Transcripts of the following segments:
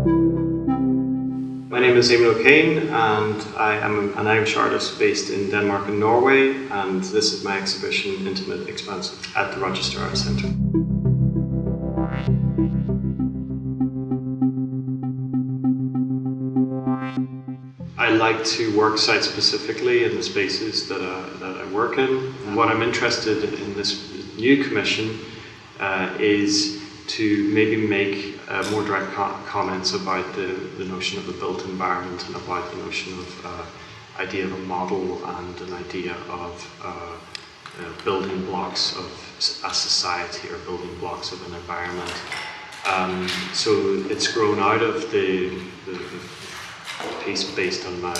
My name is Eamon O'Kane and I am an Irish artist based in Denmark and Norway, and this is my exhibition Intimate Expansive at the Rochester Art Center. I like to work site specifically in the spaces that I work in. What I'm interested in this new commission is to maybe make more direct comments about the notion of a built environment and about the notion of idea of a model and an idea of building blocks of a society or building blocks of an environment. So it's grown out of the piece based on my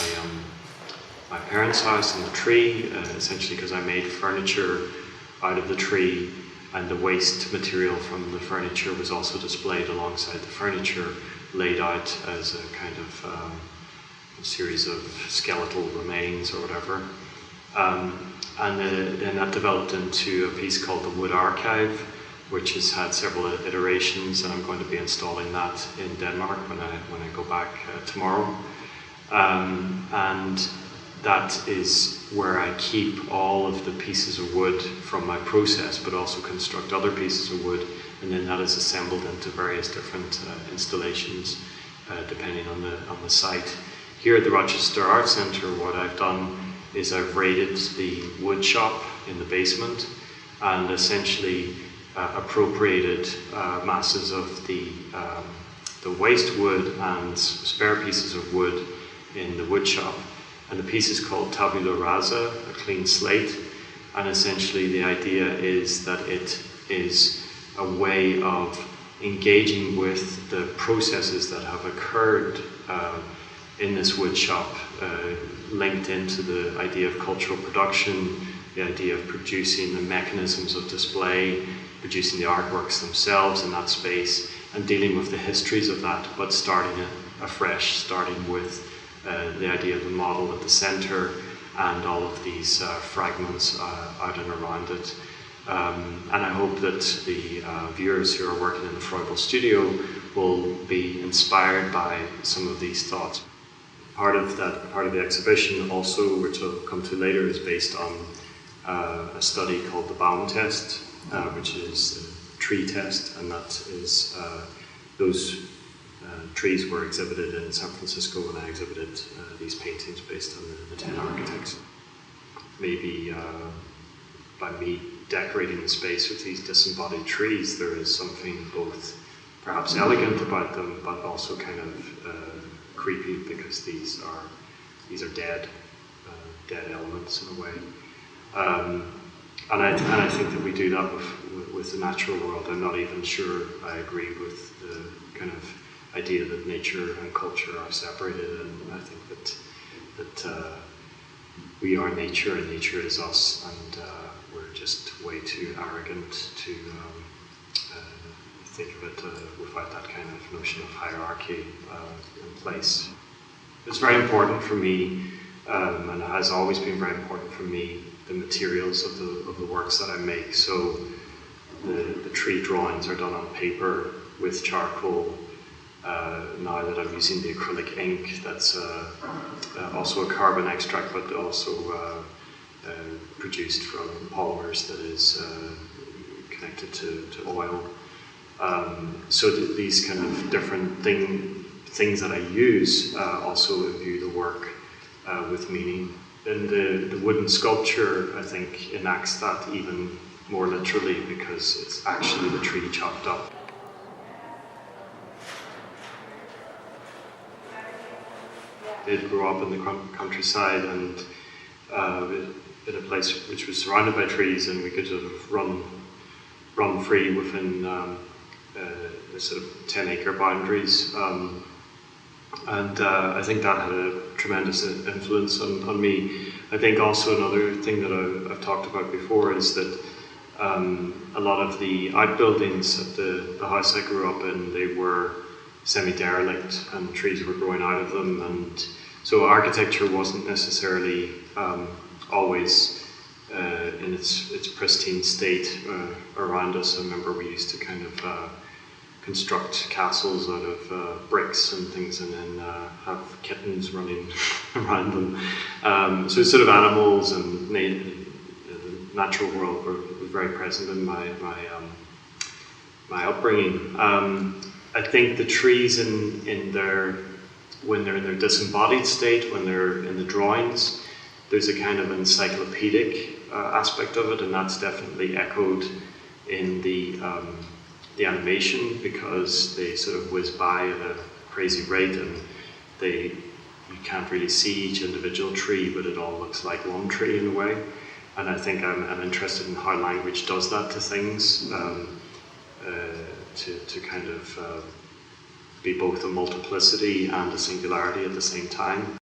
parents' house and the tree, essentially because I made furniture out of the tree, and the waste material from the furniture was also displayed alongside the furniture, laid out as a kind of a series of skeletal remains or whatever. And then that developed into a piece called the Wood Archive, which has had several iterations, and I'm going to be installing that in Denmark when I go back tomorrow. And that is where I keep all of the pieces of wood from my process, but also construct other pieces of wood, and then that is assembled into various different installations depending on the site. Here at the Rochester Art Center, what I've done is I've raided the wood shop in the basement and essentially appropriated masses of the waste wood and spare pieces of wood in the wood shop. And the piece is called Tabula Rasa, a clean slate, and essentially the idea is that it is a way of engaging with the processes that have occurred in this wood shop, linked into the idea of cultural production, the idea of producing the mechanisms of display, producing the artworks themselves in that space, and dealing with the histories of that, but starting it afresh, starting with the idea of the model at the center and all of these fragments out and around it. And I hope that the viewers who are working in the Freuble studio will be inspired by some of these thoughts. Part of the exhibition also, which I'll come to later, is based on a study called the Baum test, which is a tree test, and that is those trees were exhibited in San Francisco when I exhibited these paintings based on the 10 architects. Maybe by me decorating the space with these disembodied trees, there is something both perhaps elegant about them, but also kind of creepy, because these are dead elements in a way. And I think that we do that with the natural world. I'm not even sure I agree with the kind of idea that nature and culture are separated, and I think that we are nature and nature is us, and we're just way too arrogant to think of it without that kind of notion of hierarchy in place. It's very important for me, and it has always been very important for me, the materials of the works that I make. So the tree drawings are done on paper with charcoal. Now that I'm using the acrylic ink, that's also a carbon extract, but also produced from polymers that is connected to oil. So these kind of different things that I use also imbue the work with meaning. And the wooden sculpture, I think, enacts that even more literally, because it's actually the tree chopped up. I did grow up in the countryside and in a place which was surrounded by trees, and we could sort of run free within the sort of 10-acre boundaries. And I think that had a tremendous influence on me. I think also another thing that I've talked about before is that a lot of the outbuildings at the house I grew up in, they were semi-derelict and trees were growing out of them, and so architecture wasn't necessarily always in its pristine state around us. I remember we used to kind of construct castles out of bricks and things, and then have kittens running around them. So sort of animals and the natural world were very present in my upbringing. I think the trees when they're in their disembodied state, when they're in the drawings, there's a kind of encyclopedic aspect of it, and that's definitely echoed in the animation, because they sort of whiz by at a crazy rate, and you can't really see each individual tree, but it all looks like one tree in a way. And I think I'm interested in how language does that to things, to kind of be both a multiplicity and a singularity at the same time.